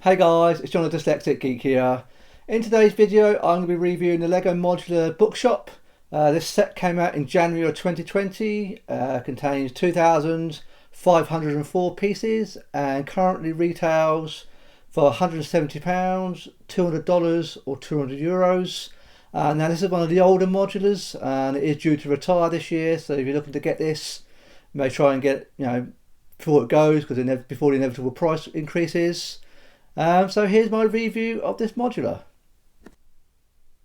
Hey guys, it's John the Dyslexic Geek here. In today's video I'm going to be reviewing the Lego Modular Bookshop. This set came out in January of 2020, contains 2,504 pieces and currently retails for £170, $200 or €200. Now this is one of the older modulars and it is due to retire this year, so if you're looking to get this, you may try and get before it goes, because before the inevitable price increases. So here's my review of this modular.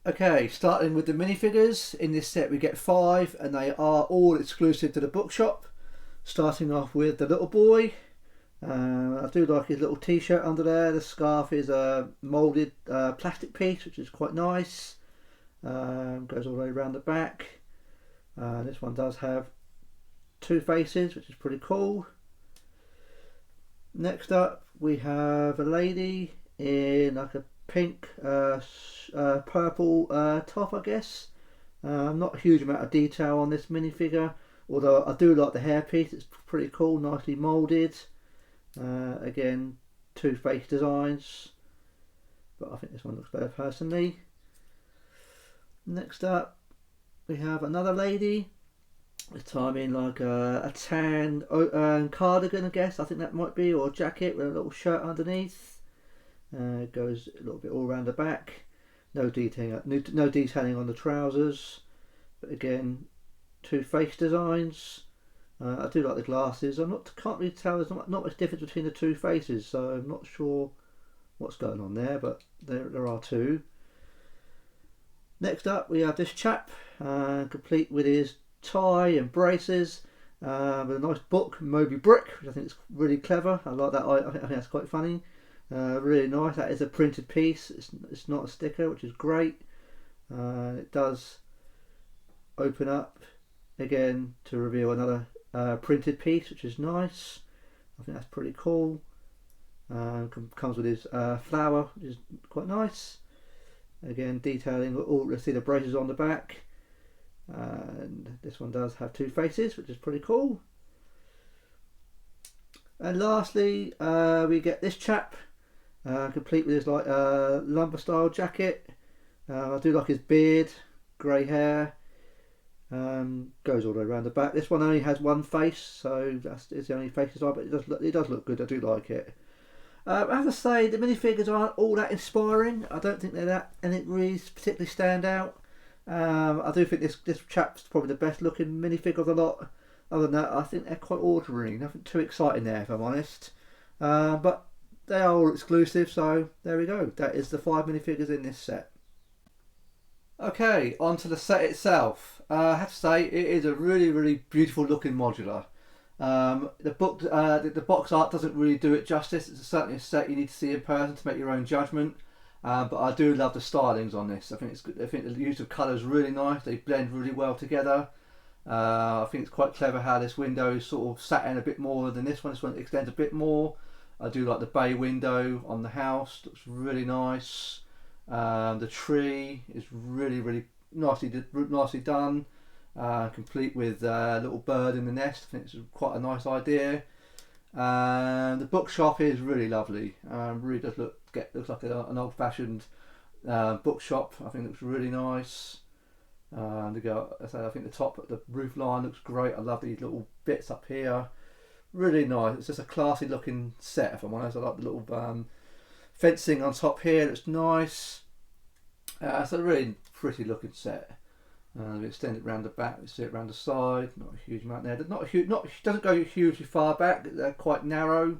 Okay, starting with the minifigures. In this set we get 5 and they are all exclusive to the bookshop. Starting off with the little boy. I do like his little t-shirt under there. The scarf is a moulded plastic piece, which is quite nice. Goes all the way around the back. This one does have 2 faces, which is pretty cool. Next up we have a lady in like a pink purple top, I guess. Not a huge amount of detail on this minifigure, although I do like the hairpiece. It's pretty cool, nicely moulded. Again, 2 face designs, but I think this one looks better personally. Next up we have another lady, this time in like a tan cardigan, I guess. I think that might be, or a jacket with a little shirt underneath. It goes a little bit all around the back. No detailing on the trousers, but again 2 face designs. I do like the glasses. Can't really tell. There's not much difference between the 2 faces, so I'm not sure what's going on there, but there are 2. Next up we have this chap, complete with his tie and braces, with a nice book, Moby Brick, which I think is really clever. I like that. I think that's quite funny. Really nice. That is a printed piece. It's not a sticker, which is great. It does open up again to reveal another printed piece, which is nice. I think that's pretty cool. Comes with his flower, which is quite nice. Again, detailing all. Let's see the braces on the back. And this one does have 2 faces, which is pretty cool. And lastly we get this chap, complete with his like lumber style jacket. I do like his beard, grey hair. Goes all the way around the back. This one only has 1 face, so it's the only face design, but it does look good. I do like it. I have to say the minifigures aren't all that inspiring. I don't think they're that, and it really particularly stand out. I do think this chap's probably the best looking minifigure of the lot. Other than that, I think they're quite ordinary. Nothing too exciting there, if I'm honest. But they are all exclusive, so there we go. That is the 5 minifigures in this set. Okay, on to the set itself. I have to say it is a really beautiful looking modular. The box art doesn't really do it justice. It's certainly a set you need to see in person to make your own judgment. But I do love the stylings on this. I think it's good. I think the use of colour is really nice. They blend really well together. I think it's quite clever how this window is sort of sat in a bit more than this one. This one extends a bit more. I do like the bay window on the house. Looks really nice. The tree is really nicely done. Complete with a little bird in the nest. I think it's quite a nice idea. The bookshop is really lovely. Really does looks like an old-fashioned bookshop. I think it looks really nice. I think the top, the roof line looks great. I love these little bits up here. Really nice. It's just a classy looking set, if I'm honest. I like the little fencing on top here. Looks nice. It's a really pretty looking set. We extend it around the back. We see it around the side. Not a huge amount there. Doesn't go hugely far back. They're quite narrow.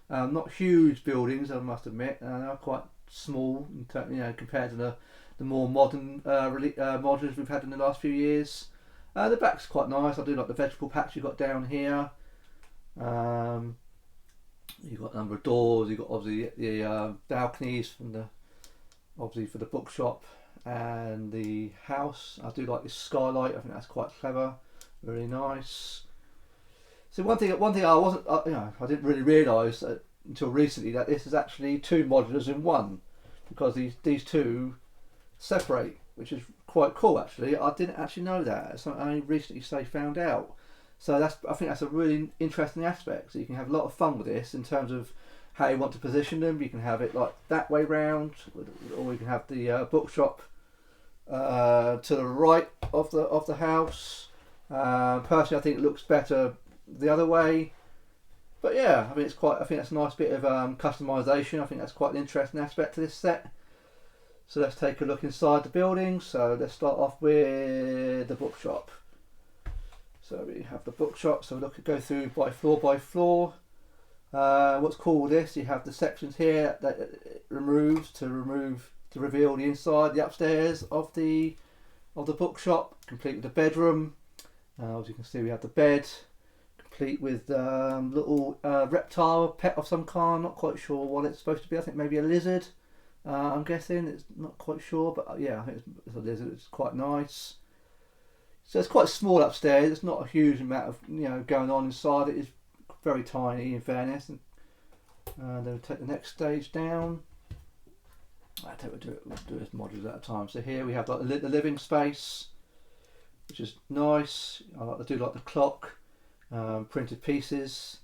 Not huge buildings, I must admit. They're quite small, compared to the more modern modulars we've had in the last few years. The back's quite nice. I do like the vegetable patch you've got down here. You've got a number of doors. You've got obviously the balconies for the bookshop and the house. I do like this skylight. I think that's quite clever. Really nice. So one thing I didn't really realise until recently, that this is actually 2 modulars in one, because these 2 separate, which is quite cool actually. I didn't actually know that. It's something I only recently found out. So I think that's a really interesting aspect. So you can have a lot of fun with this in terms of how you want to position them. You can have it like that way round, or you can have the bookshop to the right of the house. Personally, I think it looks better the other way. But yeah, I mean, I think that's a nice bit of customization. I think that's quite an interesting aspect to this set. So let's take a look inside the building. So let's start off with the bookshop. So we have the bookshop. So go through by floor. What's cool with this? You have the sections here that it removes to reveal the inside, the upstairs of the bookshop, complete with the bedroom. As you can see, we have the bed, complete with little reptile pet of some kind. Not quite sure what it's supposed to be. I think maybe a lizard. I'm guessing. It's not quite sure, but yeah, I think it's a lizard. It's quite nice. So it's quite small upstairs. It's not a huge amount of going on inside. It is very tiny, in fairness. And then we'll take the next stage down. I think we'll do this modules at a time. So here we have like the living space, which is nice. I do like the clock, printed pieces.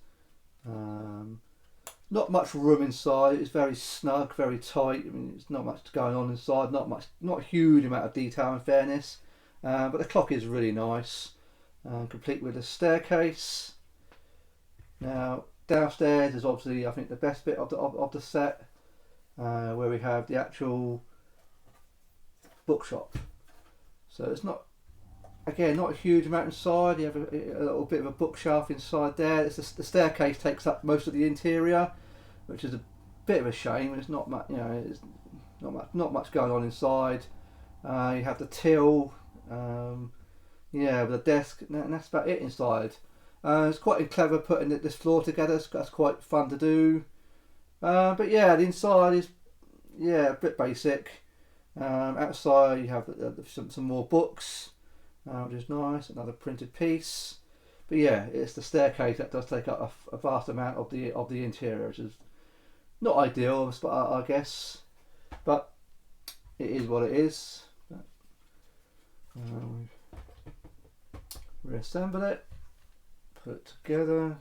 Not much room inside. It's very snug, very tight. I mean, it's not much going on inside. Not a huge amount of detail, in fairness. But the clock is really nice. Complete with a staircase. Now downstairs is obviously, I think, the best bit of the set, where we have the actual bookshop. So it's not a huge amount inside. You have a little bit of a bookshelf inside there. The staircase takes up most of the interior, which is a bit of a shame. It's not much, it's not much going on inside. You have the till, with a desk, and that's about it inside. It's quite clever putting this floor together. That's quite fun to do. But yeah, the inside is a bit basic. Outside you have some more books, which is nice. Another printed piece. But yeah, it's the staircase that does take up a vast amount of the interior, which is not ideal, I guess. But it is what it is. Reassemble it. Put it together.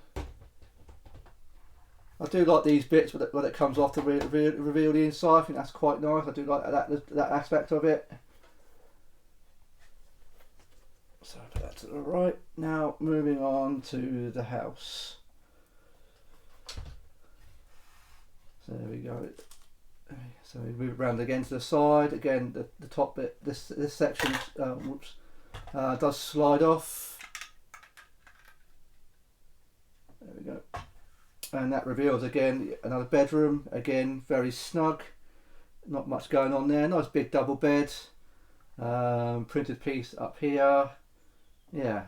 I do like these bits when it comes off to reveal the inside. I think that's quite nice. I do like that aspect of it. So put that to the right. Now moving on to the house. So there we go. So we move around again to the side. Again, the top bit, this section, does slide off. There we go. And that reveals again another bedroom. Again, very snug. Not much going on there. Nice big double bed. Printed piece up here. Yeah,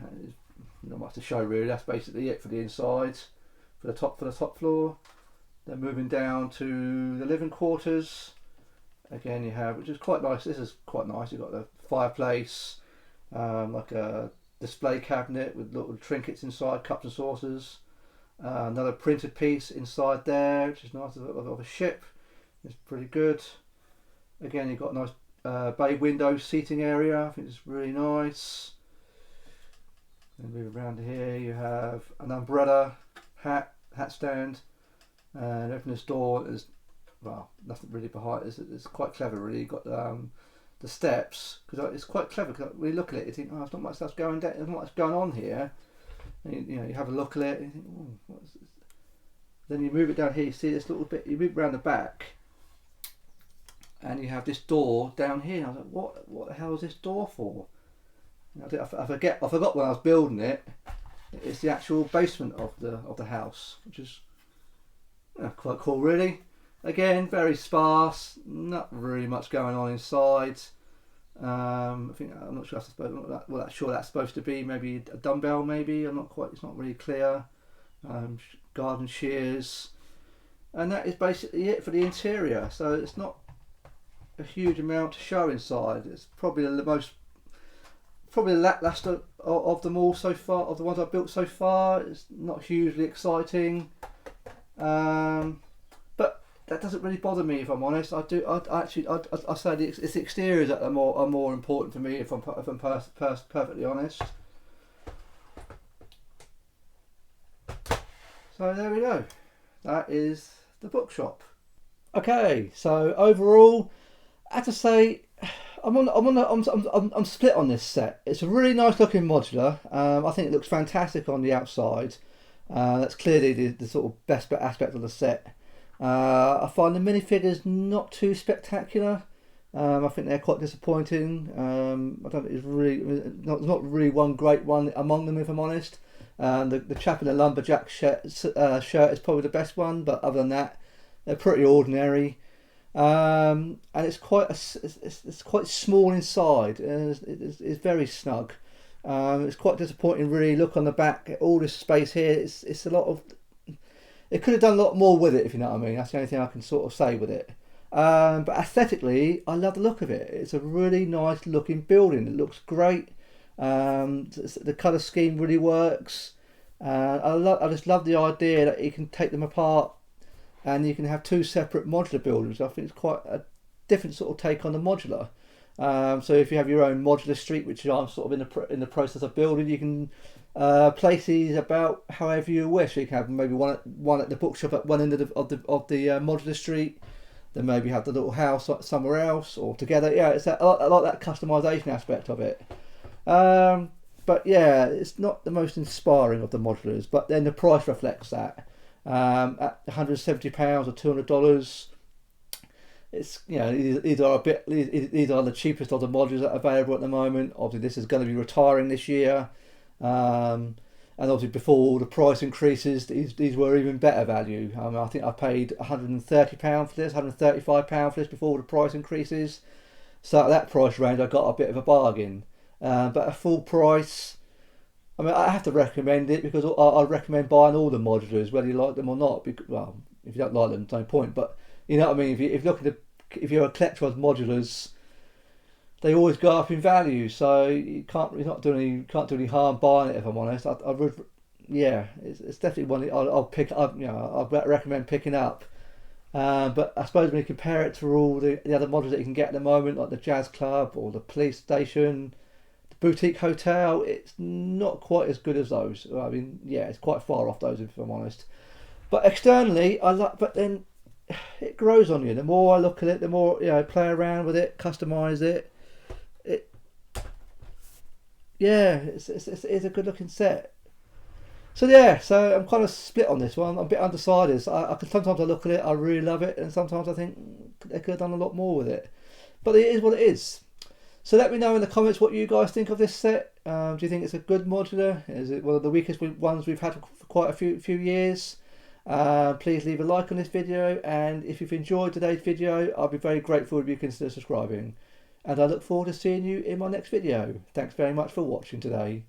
not much to show really. That's basically it for the inside, for the top floor. Then moving down to the living quarters. Again, you have, which is quite nice. This is quite nice. You've got the fireplace, like a display cabinet with little trinkets inside, cups and saucers. Another printed piece inside there, which is nice, of a ship. It's pretty good. Again, you've got a nice bay window seating area. I think it's really nice. And move around here, you have an umbrella, hat stand, and open this door. There's nothing really behind it. It's quite clever, really. You've got the steps, because it's quite clever. Cause when you look at it, you think, there's not much stuff going down. There's not much going on here. And you have a look at it, and you think, what's this? Then you move it down here. You see this little bit. You move around the back, and you have this door down here. And I was like, what the hell is this door for? I forgot when I was building it. It's the actual basement of the house, which is quite cool, really. Again, very sparse. Not really much going on inside. I'm not sure. Sure that's supposed to be maybe a dumbbell. Maybe I'm not quite. It's not really clear. Garden shears, and that is basically it for the interior. So it's not a huge amount to show inside. It's probably the lackluster of them all so far, of the ones I've built so far. It's not hugely exciting, but that doesn't really bother me, if I'm honest. I say it's the exteriors that are more important for me, if I'm perfectly honest. So there we go. That is the bookshop. Okay, so overall, I have to say, I'm split on this set. It's a really nice looking modular. I think it looks fantastic on the outside. That's clearly the sort of best aspect of the set. I find the minifigures not too spectacular. I think they're quite disappointing. I don't think it's really not really one great one among them, if I'm honest. The chap in the lumberjack shirt is probably the best one, but other than that, they're pretty ordinary. And it's quite small inside. It's very snug. It's quite disappointing, really. Look on the back, all this space here. It's a lot of. It could have done a lot more with it, if you know what I mean. That's the only thing I can sort of say with it. But aesthetically, I love the look of it. It's a really nice looking building. It looks great. The colour scheme really works. I just love the idea that you can take them apart and you can have two separate modular buildings. I think it's quite a different sort of take on the modular. So if you have your own modular street, which I'm sort of in the process of building, you can place these about however you wish. You can have maybe one at the bookshop at one end of the modular street. Then maybe have the little house somewhere else, or together. Yeah, it's I like that customization aspect of it. But yeah, it's not the most inspiring of the modulars, but then the price reflects that. At £170 or $200, it's, you know, these are the cheapest of the modulars that are available at the moment. Obviously, this is going to be retiring this year, and obviously before all the price increases, these were even better value. I think I paid £130 for this, £135 for this before all the price increases. So at that price range, I got a bit of a bargain. But at full price, I mean, I have to recommend it because I recommend buying all the modulars, whether you like them or not. Well, if you don't like them, no point. But you know what I mean. If you're a collector of modulars, they always go up in value. So you can't do any harm buying it. If I'm honest, I would. Yeah, it's definitely one I'll pick up. You know, I recommend picking up. But I suppose when you compare it to all the other models that you can get at the moment, like the Jazz Club or the police station, the boutique hotel, it's not quite as good as those. I mean, yeah, it's quite far off those, if I'm honest. But externally, but then it grows on you. The more I look at it, the more, you know, play around with it, customize it. It's a good looking set. So yeah, so I'm kind of split on this one. I'm a bit undecided. Sometimes I look at it, I really love it, and sometimes I think they could have done a lot more with it. But it is what it is. So let me know in the comments what you guys think of this set. Do you think it's a good modular? Is it one of the weakest ones we've had for quite a few years? Please leave a like on this video, and if you've enjoyed today's video, I'll be very grateful if you consider subscribing. And I look forward to seeing you in my next video. Thanks very much for watching today.